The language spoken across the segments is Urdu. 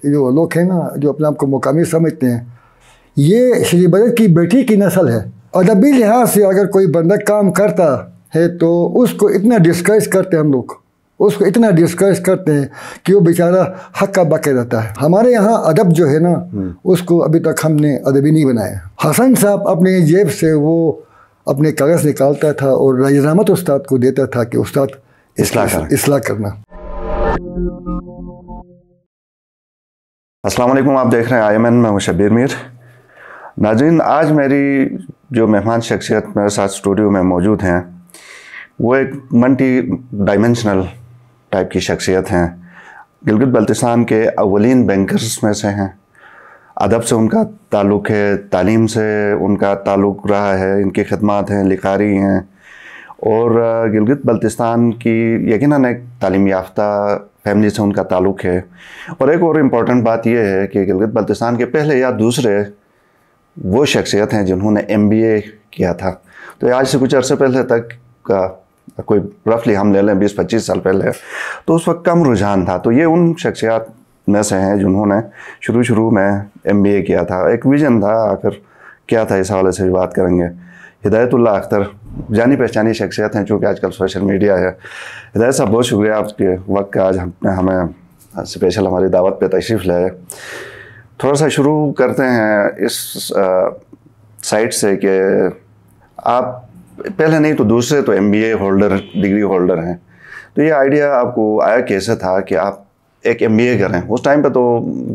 جو لوگ ہیں نا جو اپنے آپ کو مقامی سمجھتے ہیں، یہ شریف بدر کی بیٹی کی نسل ہے. ادبی لحاظ سے اگر کوئی بندہ کام کرتا ہے تو اس کو اتنا ڈسکریج کرتے ہیں ہم لوگ، اس کو اتنا ڈسکریج کرتے ہیں کہ وہ بیچارہ حق کا باقی رہتا ہے. ہمارے یہاں ادب جو ہے نا اس کو ابھی تک ہم نے ادبی نہیں بنایا. حسن صاحب اپنے جیب سے وہ اپنے کاغذ نکالتا تھا اور راج رحمت استاد کو دیتا تھا کہ استاد اصلاح کرنا. السلام علیکم، آپ دیکھ رہے ہیں IMN، میں ہوں شبیر میر. ناظرین، آج میری جو مہمان شخصیت میرے ساتھ اسٹوڈیو میں موجود ہیں وہ ایک ملٹی ڈائمینشنل ٹائپ کی شخصیت ہیں. گلگت بلتستان کے اولین بینکرز میں سے ہیں. ادب سے ان کا تعلق ہے، تعلیم سے ان کا تعلق رہا ہے، ان کی خدمات ہیں، لکھاری ہیں، اور گلگت بلتستان کی یقیناً ایک تعلیم یافتہ فیملی سے ان کا تعلق ہے. اور ایک اور امپورٹنٹ بات یہ ہے کہ گلگت بلتستان کے پہلے یا دوسرے وہ شخصیت ہیں جنہوں نے MBA کیا تھا. تو آج سے کچھ عرصے پہلے تک کا کوئی رفلی ہم لے لیں 20-25 سال پہلے، تو اس وقت کم رجحان تھا. تو یہ ان شخصیات میں سے ہیں جنہوں نے شروع میں MBA کیا تھا. ایک ویژن تھا، آخر کیا تھا اس حوالے سے بھی بات کریں گے. ہدایت اللہ اختر جانی پہچانی شخصیت ہیں چونکہ آج کل سوشل میڈیا ہے. ہدایت صاحب بہت شکریہ آپ کے وقت کا، آج ہمیں اسپیشل ہماری دعوت پہ تشریف لائے. تھوڑا سا شروع کرتے ہیں اس سائٹ سے کہ آپ پہلے نہیں تو دوسرے تو MBA ہولڈر، ڈگری ہولڈر ہیں. تو یہ آئیڈیا آپ کو آیا کیسے تھا کہ آپ ایک MBA کریں؟ اس ٹائم پہ تو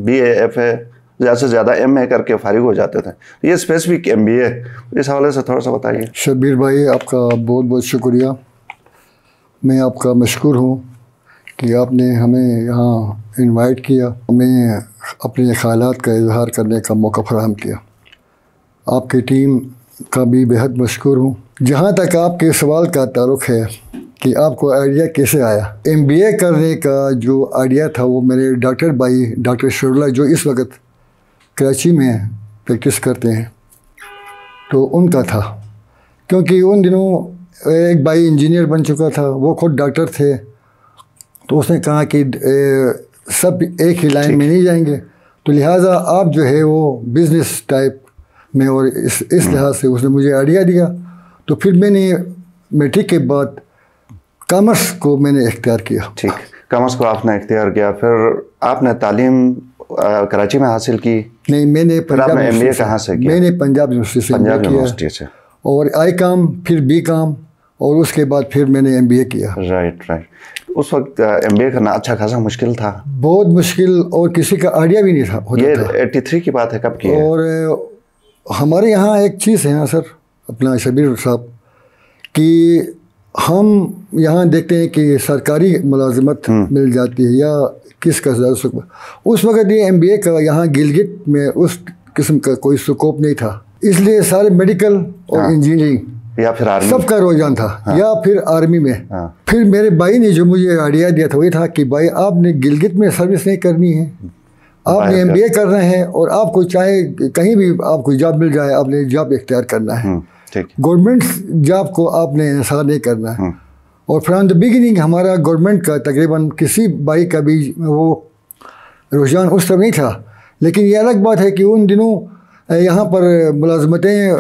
BA FA زیادہ سے زیادہ MA کر کے فارغ ہو جاتے تھے. یہ اسپیسیفک MBA، اس حوالے سے تھوڑا سا بتائیے. شبیر بھائی، آپ کا بہت بہت شکریہ. میں آپ کا مشکور ہوں کہ آپ نے ہمیں یہاں انوائٹ کیا، ہمیں اپنے خیالات کا اظہار کرنے کا موقع فراہم کیا. آپ کی ٹیم کا بھی بہت مشکور ہوں. جہاں تک آپ کے سوال کا تعلق ہے کہ آپ کو آئیڈیا کیسے آیا، MBA کرنے کا جو آئیڈیا تھا وہ میرے ڈاکٹر بھائی ڈاکٹر شرلا جو اس وقت کراچی میں پریکٹس کرتے ہیں تو ان کا تھا. کیونکہ ان دنوں ایک بھائی انجینئر بن چکا تھا، وہ خود ڈاکٹر تھے، تو اس نے کہا کہ سب ایک ہی لائن میں نہیں جائیں گے، تو لہٰذا آپ جو ہے وہ بزنس ٹائپ میں، اور اس لحاظ سے اس نے مجھے آئیڈیا دیا. تو پھر میں نے میٹرک کے بعد کامرس کو میں نے اختیار کیا. ٹھیک، کامرس کو آپ نے اختیار کیا. پھر آپ نے تعلیم کراچی میں حاصل کی؟ نہیں، میں نے پنجاب میں MBA کہاں سے کیا؟ میں نے پنجاب یونیورسٹی سے پنجاب یونیورسٹی سے، اور ICOM، پھر BCom، اور اس کے بعد پھر میں نے MBA کیا. رائٹ. اس وقت MBA کرنا اچھا خاصا مشکل تھا، بہت مشکل، اور کسی کا آئیڈیا بھی نہیں تھا. یہ 83 کی بات ہے، کب کی ہے؟ اور ہمارے یہاں ایک چیز ہے نا سر اپنا شبیر صاحب، کہ ہم یہاں دیکھتے ہیں کہ سرکاری ملازمت مل جاتی ہے یا کس کا زیادہ سکوپ. اس وقت یہ MBA کا یہاں گلگت میں اس قسم کا کوئی سکوپ نہیں تھا، اس لیے سارے میڈیکل اور انجینئرنگ یا پھر آرمی سب کا رجحان تھا، یا پھر آرمی میں. پھر میرے بھائی نے جو مجھے آئیڈیا دیا تھا وہ یہ تھا کہ بھائی آپ نے گلگت میں سروس نہیں کرنی ہے، آپ نے MBA کر رہے ہیں، اور آپ کو چاہے کہیں بھی آپ کو جاب مل جائے، آپ نے جاب اختیار کرنا ہے. گورنمنٹ جاب کو آپ نے انحصار نہیں کرنا ہے. اور فرام دا بگننگ ہمارا گورنمنٹ کا تقریباً کسی بھائی کا بھی وہ رجحان اس طرح نہیں تھا. لیکن یہ الگ بات ہے کہ ان دنوں یہاں پر ملازمتیں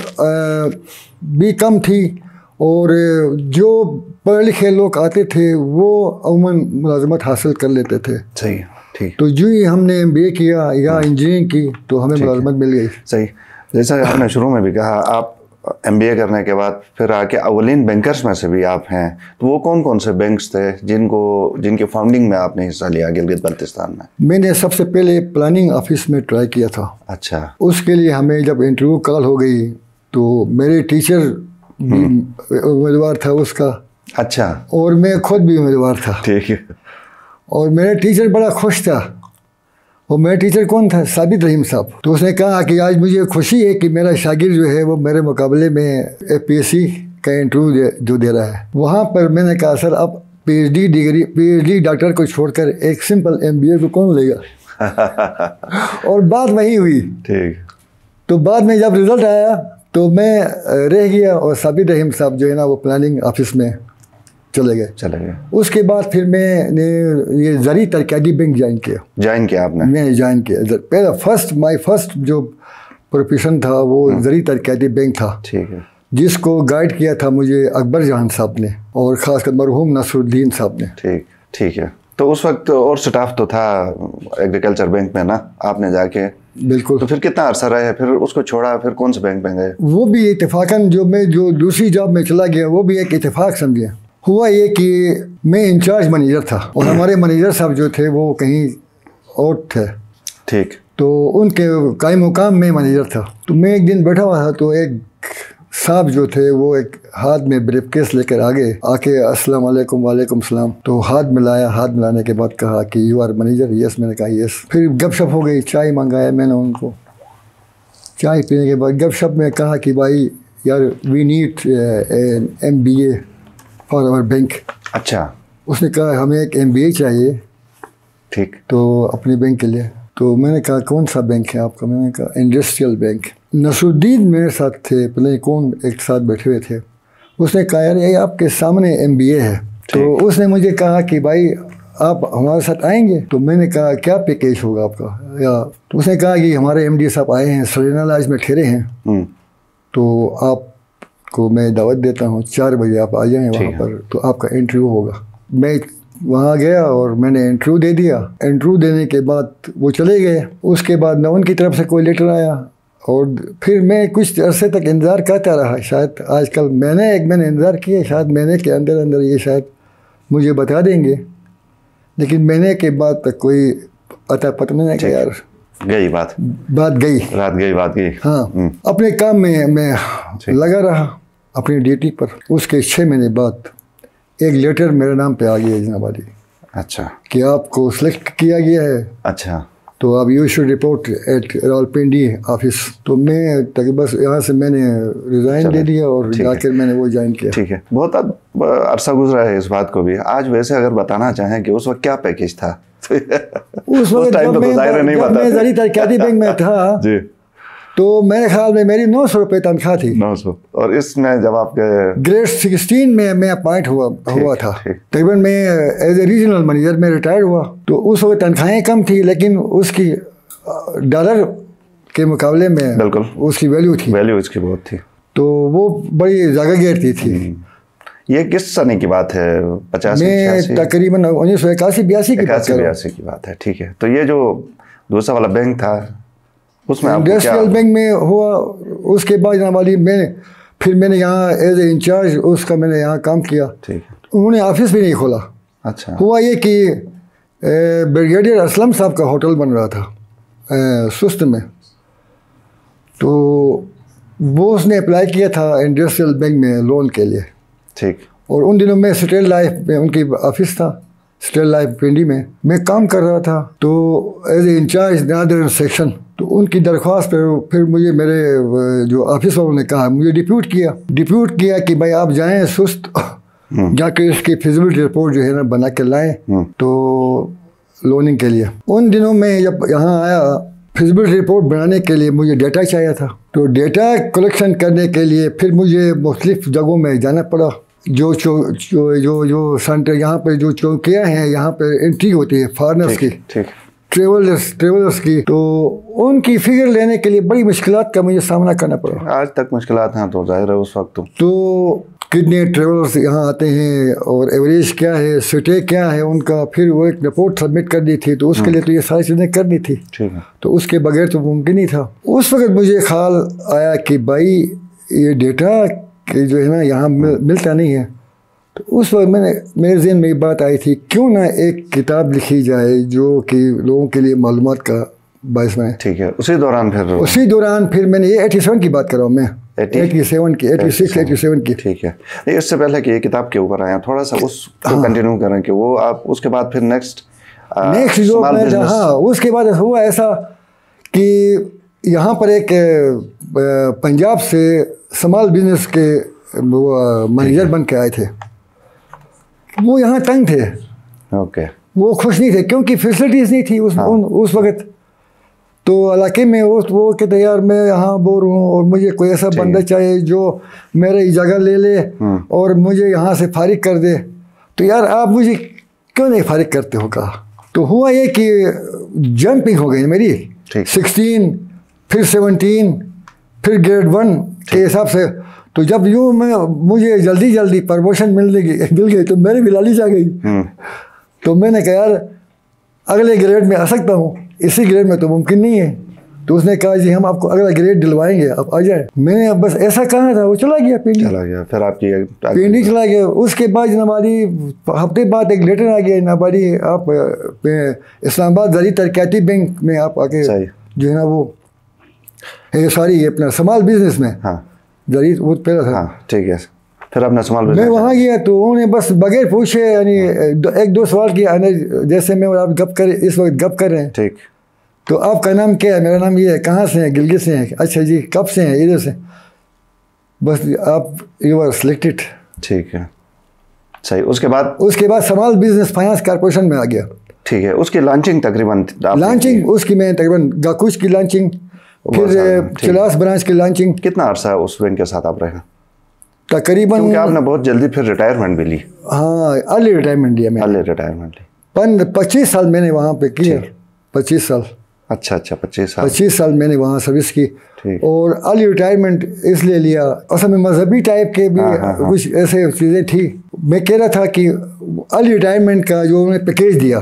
بھی کم تھی، اور جو پڑھے لکھے لوگ آتے تھے وہ عموماً ملازمت حاصل کر لیتے تھے. صحیح، ٹھیک. تو جو ہی ہم نے MBA کیا یا انجینئرنگ کی تو ہمیں ملازمت مل گئی. صحیح. جیسا آپ نے شروع میں بھی کہا، آپ MBA کرنے کے بعد پھر آ کے اولین بینکرز میں سے بھی آپ ہیں. تو وہ کون سے بینکس تھے جن کے فاؤنڈنگ میں آپ نے حصہ لیا گلگت بلتستان میں؟ میں نے سب سے پہلے پلاننگ آفس میں ٹرائی کیا تھا. اچھا. اس کے لیے ہمیں جب انٹرویو کال ہو گئی تو میرے ٹیچر بھی امیدوار تھا اس کا. اچھا. اور میں خود بھی امیدوار تھا. ٹھیک ہے. اور میرا ٹیچر بڑا خوش تھا. اور میرا ٹیچر کون تھا؟ ثابت رحیم صاحب. تو اس نے کہا کہ آج مجھے خوشی ہے کہ میرا شاگرد جو ہے وہ میرے مقابلے میں APSC کا انٹرویو جو دے رہا ہے. وہاں پر میں نے کہا سر اب PhD ڈاکٹر کو چھوڑ کر ایک سمپل MBA کو کون لے گا؟ اور بات وہی ہوئی. ٹھیک. تو بعد میں جب رزلٹ آیا تو میں رہ گیا، اور ثابت رحیم صاحب جو ہے نا وہ پلاننگ آفس میں چلے گئے. اس کے بعد پھر میں نے یہ زرعی ترقیاتی بینک جوائن کیا آپ نے؟ میں نے جوائن کیا. پہلا مائی فرسٹ جو پروفیشن تھا وہ زرعی ترقیاتی بینک تھا. ٹھیک ہے. جس کو گائیڈ کیا تھا مجھے اکبر جہان صاحب نے اور خاص کر مرحوم نصر الدین صاحب نے. ٹھیک ہے. تو اس وقت اور سٹاف تو تھا ایگریکلچر بینک میں نا، آپ نے جا کے؟ بالکل. تو پھر کتنا عرصہ رہے، پھر اس کو چھوڑا، پھر کون سے بینک میں گئے؟ وہ بھی اتفاقاً جو دوسری جاب میں چلا گیا وہ بھی ایک اتفاق سمجھے. ہوا یہ کہ میں انچارج مینیجر تھا اور ہمارے مینیجر صاحب جو تھے وہ کہیں اور تھے. ٹھیک. تو ان کے قائم مقام میں مینیجر تھا. تو میں ایک دن بیٹھا ہوا تھا تو ایک صاحب جو تھے وہ ایک ہاتھ میں بریف کیس لے کر آ کے السلام علیکم. وعلیکم السلام. تو ہاتھ ملایا. ہاتھ ملانے کے بعد کہا کہ یو آر مینیجر؟ یس. میں نے کہا یس. پھر گپ شپ ہو گئی. چائے منگایا میں نے ان کو. چائے پینے کے بعد گپ شپ میں کہا کہ بھائی یار we need MBA for our bank. اچھا. اس نے کہا ہمیں ایک MBA چاہیے. ٹھیک. تو اپنے بینک کے لیے. تو میں نے کہا کون سا بینک ہے آپ کا؟ میں نے کہا انڈسٹریل بینک. نصر الدین میرے ساتھ تھے، پتہ کون ایک ساتھ بیٹھے ہوئے تھے. اس نے کہا یار یہ آپ کے سامنے MBA ہے. تو اس نے مجھے کہا کہ بھائی آپ ہمارے ساتھ آئیں گے؟ تو میں نے کہا کیا پیکیج ہوگا آپ کا؟ تو اس نے کہا کہ ہمارے MD صاحب آئے ہیں، سرینا لاج میں ٹھہرے ہیں، تو آپ کو میں دعوت دیتا ہوں 4 بجے آپ آ جائیں وہاں پر، تو آپ کا انٹرویو ہوگا. میں وہاں گیا اور میں نے انٹرویو دے دیا. انٹرویو دینے کے بعد وہ چلے گئے. اس کے بعد نہ ان کی طرف سے کوئی لیٹر آیا اور پھر میں کچھ عرصے تک انتظار کرتا رہا. شاید آج کل میں نے انتظار کیا، شاید مہینے کے اندر یہ شاید مجھے بتا دیں گے، لیکن مہینے کے بعد تک کوئی عطا پتہ نہیں کہ یار گئی بات گئی. ہاں. اپنے کام میں لگا رہا اپنی ڈیوٹی پر. اس کے 6 مہینے بعد ایک لیٹر میرے نام پہ آ گیا جناب علی. اچھا. کہ آپ کو سلیکٹ کیا گیا ہے. اچھا. تو آپ you should report at Rawalpindi office. تو میں بس یہاں سے میں نے ریزائن دے دیا اور جا کر میں نے وہ جوائن کیا. ٹھیک ہے. بہت عرصہ گزرا ہے اس بات کو بھی. آج ویسے اگر بتانا چاہیں کہ اس وقت کیا پیکیج تھا؟ اس وقت جب میں زرعی ترقیاتی بینک میں تھا جی، تو میرے خیال میں میری 900 روپے تنخواہ تھی. 900. اور اس میں جب آپ کے گریڈ 16 میں اپائنٹ ہوا تھا. تقریباً میں ایز اے ریجنل مینیجر میں ریٹائر ہوا. تو اس وقت تنخواہیں کم تھی، لیکن اس کی ڈالر کے مقابلے میں بالکل اس کی ویلیو اس کی بہت تھی. تو وہ بڑی جگہ گیرتی تھی. یہ کس سنے کی بات ہے؟ 85 میں تقریباً 1981-82 کی بات ہے. ٹھیک ہے. تو یہ جو دوسرا والا بینک تھا اس میں انڈسٹریل بینک میں ہوا. اس کے بعد جناب علی میں نے یہاں ایز اے انچارج اس کا میں نے یہاں کام کیا. انہوں نے آفس بھی نہیں کھولا. اچھا. ہوا یہ کہ بریگیڈیئر اسلم صاحب کا ہوٹل بن رہا تھا سست میں. تو وہ اس نے اپلائی کیا تھا انڈسٹریل بینک میں لون کے لیے. ٹھیک. اور ان دنوں میں اسٹیل لائف میں ان کی آفس تھا، اسٹیل لائف پنڈی میں کام کر رہا تھا. تو as a incharge Nadir section. تو ان کی درخواست پھر مجھے میرے جو آفس والوں نے کہا، مجھے ڈپیوٹ کیا کہ بھائی آپ جائیں سست جا کے اس کی فیزیبلٹی رپورٹ جو ہے نا بنا کے لائیں تو لوننگ کے لیے. ان دنوں میں جب یہاں آیا فیزیبلٹی رپورٹ بنانے کے لیے مجھے ڈیٹا چاہیے تھا. تو ڈیٹا کلیکشن کرنے کے لیے پھر مجھے مختلف جگہوں میں جانا پڑا. جو سینٹر یہاں پہ جو چوکیاں ہیں یہاں پہ انٹری ہوتی ہے فارنرس کی، ٹریولرس کی. تو ان کی فگر لینے کے لیے بڑی مشکلات کا مجھے سامنا کرنا پڑا. آج تک مشکلات ہیں تو ظاہر ہے اس وقت تو کتنے ٹریولرس یہاں آتے ہیں اور ایوریج کیا ہے، سٹے کیا ہے ان کا. پھر وہ ایک رپورٹ سبمٹ کرنی تھی. تو اس کے لیے تو یہ ساری چیزیں کرنی تھی. تو اس کے بغیر تو ممکن ہی تھا. اس وقت مجھے خیال آیا کہ بھائی یہ ڈیٹا جو ہے نا یہاں ملتا نہیں ہے. تو اس وقت میرے ذہن میں یہ بات آئی تھی کیوں نہ ایک کتاب لکھی جائے جو کہ لوگوں کے لیے معلومات کا باعث بنے. ٹھیک ہے. اسی دوران پھر میں نے یہ 87 کی بات کر رہا ہوں، میں 86 کی. ٹھیک ہے. اس سے پہلے کہ یہ کتاب کے اوپر آیا تھوڑا سا اس کو کنٹینیو کریں کہ وہ آپ اس کے بعد پھر نیکسٹ جو ہاں اس کے بعد ہوا ایسا کہ یہاں پر ایک پنجاب سے اسمال بزنس کے مینیجر بن کے آئے تھے. وہ یہاں تنگ تھے. اوکے. وہ خوش نہیں تھے کیونکہ فیسلٹیز نہیں تھی اس وقت. تو علاقے میں وہ کہتے یار میں یہاں بور ہوں اور مجھے کوئی ایسا بندہ چاہیے جو میرے جگہ لے لے اور مجھے یہاں سے فارغ کر دے. تو یار آپ مجھے کیوں نہیں فارغ کرتے ہو کہا. تو ہوا یہ کہ جمپنگ ہو گئی میری 16 پھر 17 پھر گریڈ 1 کے حساب سے. تو جب یوں مجھے جلدی پروموشن مل گئی تو میری بھی لالچ آ گئی. تو میں نے کہا یار اگلے گریڈ میں آ سکتا ہوں, اسی گریڈ میں تو ممکن نہیں ہے. تو اس نے کہا جی ہم آپ کو اگلا گریڈ دلوائیں گے, آپ آ جائیں. میں نے بس ایسا کہا تھا, وہ چلا گیا پنڈی. پھر آپ کی پنڈی چلا گیا. اس کے بعد نواری ہفتے بعد ایک لیٹر آ گیا, نواری آپ اسلام آباد زرعی ترقیاتی بینک میں آپ آ کے جو ہے نا وہ ساری اپنا سمال بزنس میں زرعی وہ پہلا تھا. ٹھیک ہے. پھر اپنا سمال میں وہاں گیا تو انہوں نے بس بغیر پوچھے یعنی ایک دو سوال کیا, جیسے میں اور آپ گپ کر اس وقت گپ کر رہے ہیں. ٹھیک. تو آپ کا نام کیا ہے؟ میرا نام یہ ہے. کہاں سے ہیں؟ گلگت سے ہیں. اچھا جی کب سے ہیں؟ ادھر سے. بس آپ یو آر سلیکٹڈ. ٹھیک ہے صحیح. اس کے بعد سمال بزنس فائنانس کارپوریشن میں آ گیا. ٹھیک ہے. اس کی لانچنگ تقریباً اس کی میں تقریباً گاکوش کی لانچنگ, پھر چلاس برانچ کی لانچنگ. کتنا عرصہ اس بینک کے ساتھ آپ رہے ہیں؟ تقریباً کیونکہ آپ نے بہت جلدی پھر ریٹائرمنٹ بھی لی. ہاں ارلی ریٹائرمنٹ لیا میں. ارلی ریٹائرمنٹ لی. 25 سال میں نے وہاں پہ کیا. 25 سال. اچھا 25 سال میں نے وہاں سروس کی. اور ارلی ریٹائرمنٹ اس لیے لیا, اصل میں مذہبی ٹائپ کے بھی کچھ ایسے چیزیں تھی. میں کہہ رہا تھا کہ ارلی ریٹائرمنٹ کا جو انہوں نے پیکیج دیا,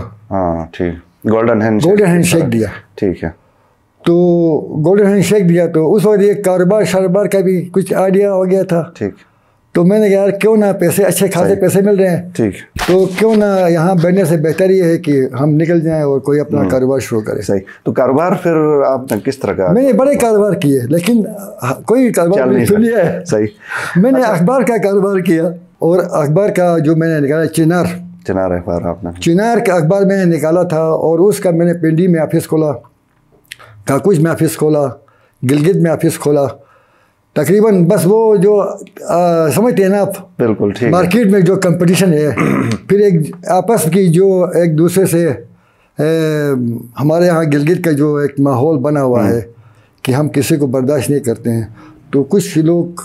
ٹھیک, گولڈن ہینڈ شیک دیا. ٹھیک ہے. تو گولڈن ہینڈ شیک دیا تو اس وقت ایک کاروبار کا بھی کچھ آئیڈیا ہو گیا تھا. ٹھیک. تو میں نے کہا یار کیوں نہ پیسے اچھے خاصے پیسے مل رہے ہیں. ٹھیک. تو کیوں نہ یہاں بیٹھنے سے بہتر یہ ہے کہ ہم نکل جائیں اور کوئی اپنا کاروبار شروع کرے. صحیح. تو کاروبار پھر آپ نے کس طرح کا؟ میں نے بڑے کاروبار کیے لیکن کوئی کاروبار نہیں ہے. صحیح. میں نے اخبار کا کاروبار کیا, اور اخبار کا جو میں نے نکالا چنار اخبار. آپ نے چنار کا اخبار میں نے نکالا تھا, اور اس کا میں نے پنڈی میں آفس کھولا, کاکوش میں آفس کھولا, گلگت میں آفس کھولا. تقریباً بس وہ جو سمجھتے ہیں نا آپ, بالکل ٹھیک, مارکیٹ میں جو کمپٹیشن ہے, پھر ایک آپس کی جو ایک دوسرے سے ہمارے یہاں گلگت کا جو ایک ماحول بنا ہوا ہے کہ ہم کسی کو برداشت نہیں کرتے ہیں. تو کچھ لوگ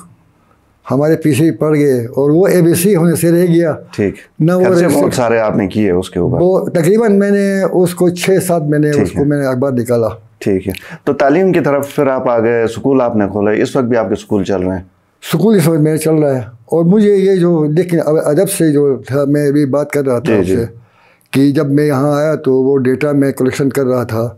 ہمارے پیچھے پڑ گئے اور وہ ABC ہونے سے رہ گیا. ٹھیک. نہ وہ بہت سارے آپ نے کیے اس کے اوپر. وہ تقریباً میں نے اس کو 6-7 میں نے اس کو میں نے اخبار نکالا. ٹھیک ہے. تو تعلیم کی طرف پھر آپ آ گئے, اسکول آپ نے کھولے. اس وقت بھی آپ کے اسکول چل رہے ہیں؟ اسکول اس وقت میرا چل رہا ہے. اور مجھے یہ جو لیکن ادب سے جو تھا, میں بھی بات کر رہا تھا آپ سے کہ جب میں یہاں آیا تو وہ ڈیٹا میں کلیکشن کر رہا تھا.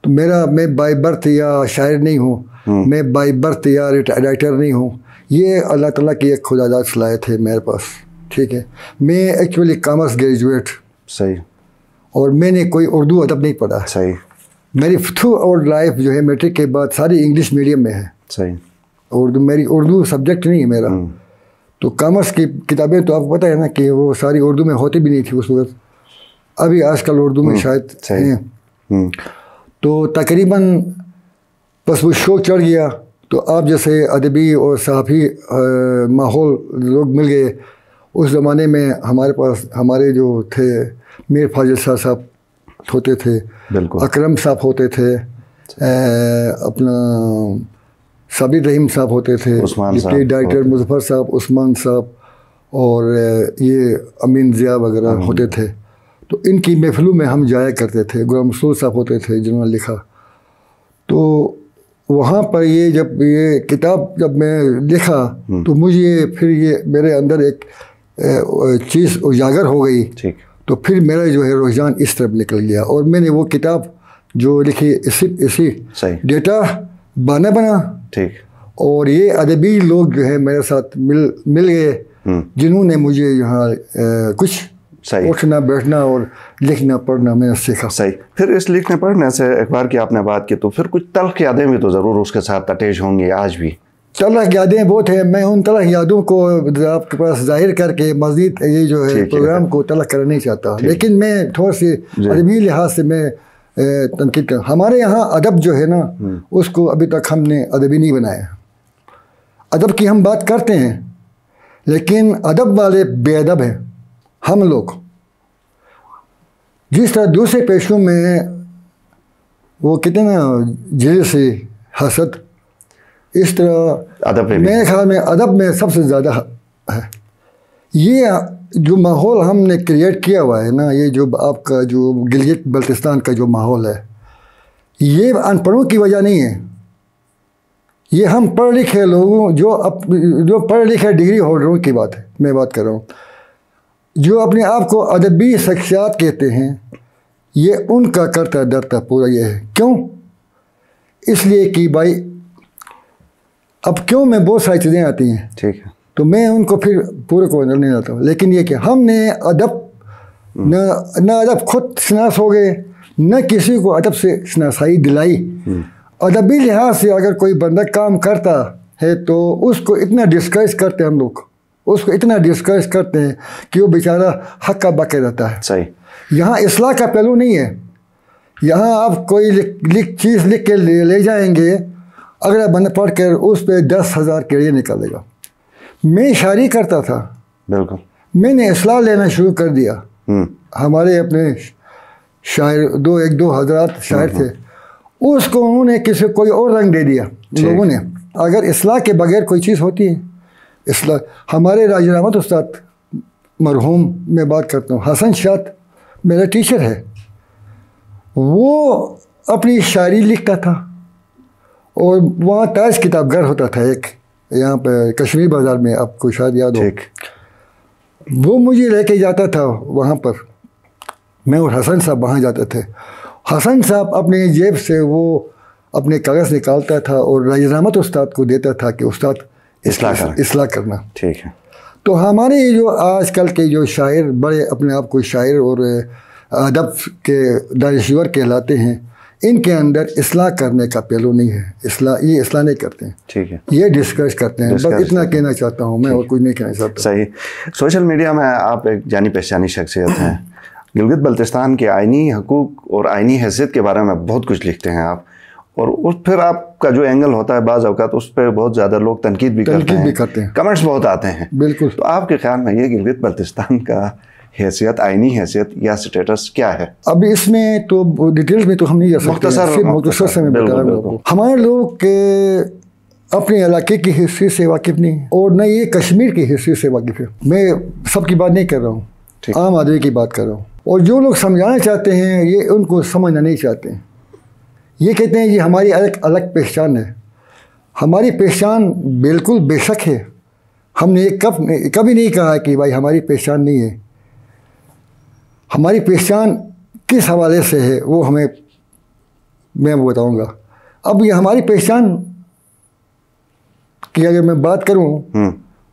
تو میں بائی برتھ یا شاعر نہیں ہوں, میں بائی برتھ یا رائٹر نہیں ہوں. یہ اللہ تعالیٰ کی ایک خداداد صلاحیت ہے میرے پاس. ٹھیک ہے. میں ایکچولی کامرس گریجویٹ. صحیح. اور میں نے کوئی اردو ادب نہیں پڑھا. صحیح. میری تھرو آؤٹ لائف جو ہے میٹرک کے بعد ساری انگلش میڈیم میں ہے. صحیح. اردو سبجیکٹ نہیں ہے میرا. تو کامرس کی کتابیں تو آپ کو پتہ ہے نا کہ وہ ساری اردو میں ہوتی بھی نہیں تھی اس وقت. ابھی آج کل اردو میں شاید ہیں. تو تقریباً بس وہ شوق چڑھ گیا. تو آپ جیسے ادبی اور صحافی ماحول لوگ مل گئے. اس زمانے میں ہمارے پاس ہمارے جو تھے میر فاضل صاحب ہوتے تھے, بالکل اکرم صاحب ہوتے تھے, اپنا صابر رحیم صاحب ہوتے تھے, ڈپٹی ڈائریکٹر مظفر صاحب, عثمان صاحب, اور یہ امین ضیاء وغیرہ ہوتے تھے. تو ان کی محفلوں میں ہم جایا کرتے تھے. غلام رسول صاحب ہوتے تھے جنہوں نے لکھا. تو وہاں پر یہ کتاب جب میں لکھا تو مجھے پھر یہ میرے اندر ایک چیز اجاگر ہو گئی. تو پھر میرا جو ہے رجحان اس طرف نکل گیا, اور میں نے وہ کتاب جو لکھی اسی ڈیٹا بنا. ٹھیک. اور یہ ادبی لوگ جو ہے میرے ساتھ مل گئے جنہوں نے مجھے یہاں کچھ اٹھنا بیٹھنا اور لکھنا پڑھنا میں نے سیکھا. صحیح. پھر اس لکھنے پڑھنے سے ایک بار کی آپ نے بات کی تو پھر کچھ تلخ یادیں بھی تو ضرور اس کے ساتھ اٹیچ ہوں گی آج بھی؟ تلخ یادیں بہت ہیں. میں ان تلخ یادوں کو آپ کے پاس ظاہر کر کے مزید یہ جو ہے پروگرام کو تلخ کرنا نہیں چاہتا, لیکن میں تھوڑا سی ادبی لحاظ سے میں تنقید کر. ہمارے یہاں ادب جو ہے نا اس کو ابھی تک ہم نے ادبی نہیں بنایا. ادب کی ہم بات کرتے ہیں لیکن ادب والے بے ادب ہیں ہم لوگ. جس طرح دوسرے پیشوں میں وہ کہتے ہیں نا جیل سے حسد, اس طرح ادب میرے خیال میں ادب میں سب سے زیادہ ہے. یہ جو ماحول ہم نے کریٹ کیا ہوا ہے نا، یہ جو آپ کا جو گلگت بلتستان کا جو ماحول ہے، یہ ان پڑھوں کی وجہ نہیں ہے. یہ ہم پڑھ لکھے لوگوں جو پڑھ لکھے ڈگری ہولڈروں کی بات ہے، میں بات کر رہا ہوں، جو اپنے آپ کو ادبی شخصیات کہتے ہیں. یہ ان کا کرتا درتا پورا یہ ہے. کیوں؟ اس لیے کہ بھائی اب کیوں میں بہت ساری چیزیں آتی ہیں، ٹھیک ہے، تو میں ان کو پھر پورے کو نہیں لاتا ہوں. لیکن یہ کہ ہم نے ادب نہ ادب خود شناس ہو گئے، نہ کسی کو ادب سے شناسائی دلائی. ادبی لحاظ سے اگر کوئی بندہ کام کرتا ہے تو اس کو اتنا ڈسکریج کرتے ہیں ہم لوگ، اس کو اتنا ڈسکریج کرتے ہیں کہ وہ بیچارہ حق کا باقی رہتا ہے. صحیح. یہاں اصلاح کا پہلو نہیں ہے. یہاں آپ کوئی چیز لکھ کے لے جائیں گے، اگلا بندہ پڑھ کر اس پہ 10,000 کیڑے نکالے گا. میں شاعری کرتا تھا، بالکل، میں نے اصلاح لینا شروع کر دیا. ہمارے اپنے شاعر دو حضرات شاعر تھے، اس کو انہوں نے کوئی اور رنگ دے دیا لوگوں نے. اگر اصلاح کے بغیر کوئی چیز ہوتی ہے، اصلاح. ہمارے راج رحمت استاد مرحوم میں بات کرتا ہوں، حسن شاط میرا ٹیچر ہے، وہ اپنی شاعری لکھتا تھا، اور وہاں تاج کتاب گھر ہوتا تھا ایک یہاں پہ کشمیر بازار میں، آپ کو شاید یاد ہو. وہ مجھے لے کے جاتا تھا وہاں پر، میں اور حسن صاحب وہاں جاتے تھے. حسن صاحب اپنے جیب سے وہ اپنے کاغذ نکالتا تھا اور راج رحمت استاد کو دیتا تھا کہ استاد اصلاح کرنا. ٹھیک ہے. تو ہمارے جو آج کل کے جو شاعر بڑے اپنے آپ کو شاعر اور ادب کے دانشور کہلاتے ہیں، ان کے اندر اصلاح کرنے کا پہلو نہیں ہے. یہ اصلاح نہیں کرتے ہیں. ٹھیک ہے. یہ ڈسکس کرتے ہیں. بس اتنا کہنا چاہتا ہوں میں، اور کچھ نہیں کہنا چاہتا. صحیح. سوشل میڈیا میں آپ ایک جانی پہچانی شخصیت ہیں. گلگت بلتستان کے آئینی حقوق اور آئینی حیثیت کے بارے میں بہت کچھ لکھتے ہیں آپ، اور پھر آپ کا جو اینگل ہوتا ہے بعض اوقات اس پہ بہت زیادہ لوگ تنقید بھی کرتے ہیں، کمنٹس بہت آتے ہیں. بالکل. تو آپ کے خیال میں یہ گلگت بلتستان کا حیثیت، آئینی حیثیت یا سٹیٹس کیا ہے؟ اب اس میں تو ڈیٹیلز میں تو ہم نہیں جا سکتے، مختصر سے میں بتا رہا ہوں. ہمارے لوگ کے اپنے علاقے کی ہسٹری سے واقف نہیں، اور نہ یہ کشمیر کی ہسٹری سے واقف ہے. میں سب کی بات نہیں کر رہا ہوں، عام آدمی کی بات کر رہا ہوں. اور جو لوگ سمجھانا چاہتے ہیں یہ ان کو سمجھنا نہیں چاہتے ہیں. یہ کہتے ہیں یہ ہماری الگ پہچان ہے. ہماری پہچان بالکل بے شک ہے. ہم نے کبھی نہیں کہا کہ بھائی ہماری پہچان نہیں ہے. ہماری پہچان کس حوالے سے ہے وہ میں بتاؤں گا. اب یہ ہماری پہچان کی اگر میں بات کروں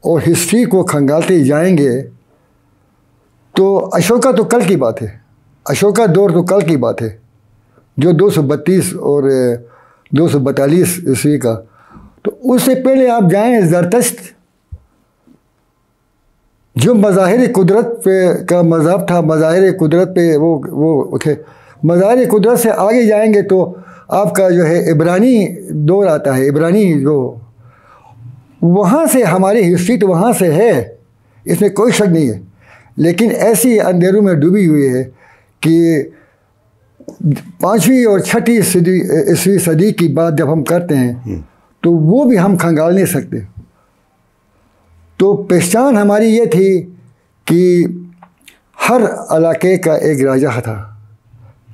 اور ہسٹری کو کھنگالتے جائیں گے تو اشوکا تو کل کی بات ہے. اشوکا دور تو کل کی بات ہے، جو 232 اور 242 عیسوی کا. تو اس سے پہلے آپ جائیں زرتشت، جو مظاہر قدرت پہ کا مذہب تھا، مظاہر قدرت پہ وہ تھے. مظاہر قدرت سے آگے جائیں گے تو آپ کا جو ہے عبرانی دور آتا ہے. عبرانی جو وہاں سے ہماری ہسٹری تو وہاں سے ہے، اس میں کوئی شک نہیں ہے. لیکن ایسی اندھیروں میں ڈوبی ہوئی ہے کہ 5ویں اور 6ٹھی عیسوی صدی کی بات جب ہم کرتے ہیں تو وہ بھی ہم کھنگال نہیں سکتے. تو پہچان ہماری یہ تھی کہ ہر علاقے کا ایک راجہ تھا،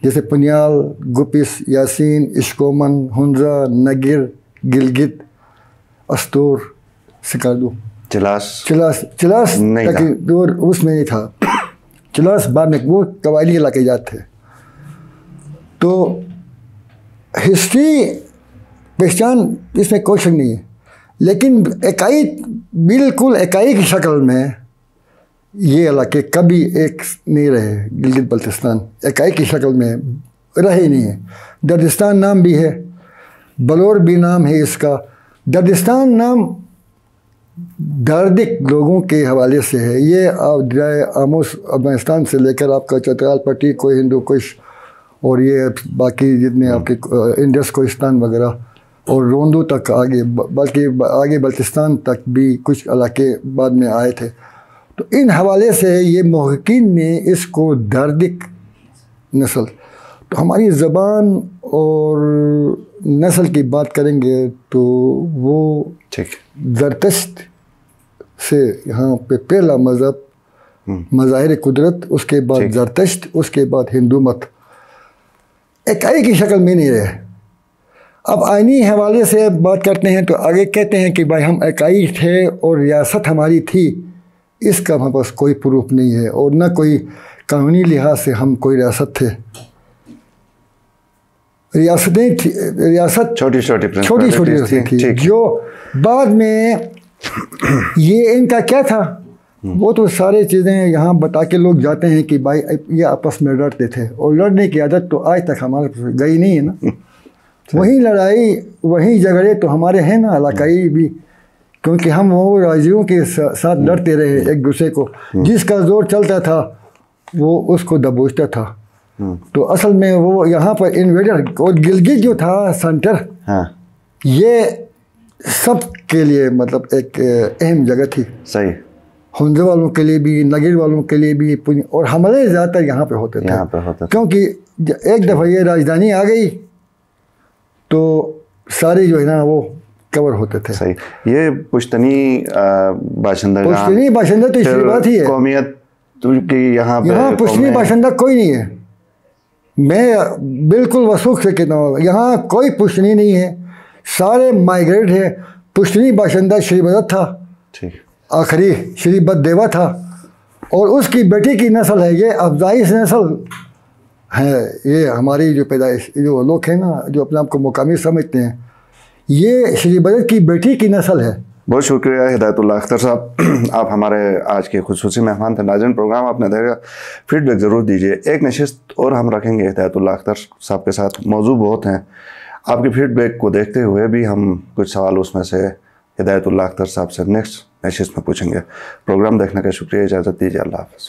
جیسے پنیال، گپس، یاسین، اشکومن، ہنزا، نگر، گلگت، استور، سکردو، چلاس دور اس میں نہیں تھا. چلاس بعد میں، وہ قبائلی علاقے جات تھے. تو ہسٹری پہچان اس میں کوئی شک نہیں ہے. لیکن بالکل اکائی کی شکل میں یہ علاقے کبھی ایک نہیں رہے. گلگت بلتستان اکائی کی شکل میں رہے نہیں ہے. دردستان نام بھی ہے، بلور بھی نام ہے اس کا. دردستان نام دردک لوگوں کے حوالے سے ہے. یہ دریا آموس افغانستان سے لے کر آپ کا چترال پٹی، کوئی ہندو کش، اور یہ باقی جتنے آپ کے انڈس کوہستان وغیرہ اور روندو تک آگے، بلکہ آگے بلتستان تک بھی کچھ علاقے بعد میں آئے تھے. تو ان حوالے سے یہ محققین نے اس کو دردک نسل. تو ہماری زبان اور نسل کی بات کریں گے تو وہ زرتشت سے یہاں پہ پہلا مذہب مظاہر قدرت، اس کے بعد زرتشت، اس کے بعد ہندو مت اکائی کی شکل میں نہیں رہے۔ اب آئینی حوالے سے بات کرتے ہیں تو آگے کہتے ہیں کہ بھائی ہم اکائی تھے اور ریاست ہماری تھی، اس کا ہمارے پاس کوئی پروف نہیں ہے، اور نہ کوئی قانونی لحاظ سے ہم کوئی ریاست تھے۔ ریاست چھوٹی چھوٹی تھی، جو بعد میں یہ ان کا کیا تھا وہ تو سارے چیزیں یہاں بتا کے لوگ جاتے ہیں کہ بھائی یہ آپس میں لڑتے تھے، اور لڑنے کی عادت تو آج تک ہمارے پاس گئی نہیں ہے نا۔ وہی لڑائی وہی جھگڑے تو ہمارے ہیں نا علاقائی بھی، کیونکہ ہم وہ راجیوں کے ساتھ لڑتے رہے ایک دوسرے کو، جس کا زور چلتا تھا وہ اس کو دبوچتا تھا۔ تو اصل میں وہ یہاں پر انویڈر اور گلگت جو تھا سینٹر، یہ سب کے لیے مطلب ایک اہم جگہ تھی، صحیح، ہنزو والوں کے لیے بھی، نگر والوں کے لیے بھی، اور حملے زیادہ تر یہاں پہ ہوتے تھے، کیونکہ ایک دفعہ یہ راجدھانی آ گئی تو ساری جو ہے نا وہ کور ہوتے تھے۔ صحیح، یہ پشتنی باشندہ تو اس لیے بات ہی ہے، قومیت کی یہاں پشتنی باشندہ کوئی نہیں ہے، میں بالکل وثوق سے کہتا ہوں یہاں کوئی پشتنی نہیں ہے، سارے مائیگریٹ ہے۔ پشتنی باشندہ شری بدت تھا، آخری شری بد دیوا تھا، اور اس کی بیٹی کی نسل ہے یہ افزائش نسل ہے، یہ ہماری جو پیدائش جو لوگ ہیں نا جو اپنے آپ کو مقامی سمجھتے ہیں، یہ شری بدت کی بیٹی کی نسل ہے۔ بہت شکریہ ہدایت اللہ اختر صاحب، آپ ہمارے آج کے خصوصی مہمان تھے۔ ناظرین، پروگرام آپ نے دیکھا، فیڈ بیک ضرور دیجیے۔ ایک نشست اور ہم رکھیں گے ہدایت اللہ اختر صاحب کے ساتھ، موضوع بہت ہیں، آپ کے فیڈ بیک کو دیکھتے ہوئے بھی ہم کچھ سوال اس میں سے ہدایت اللہ اختر صاحب سے نیکسٹ نشست میں پوچھیں گے۔ پروگرام دیکھنے کا شکریہ، اجازت دیجیے، اللہ حافظ۔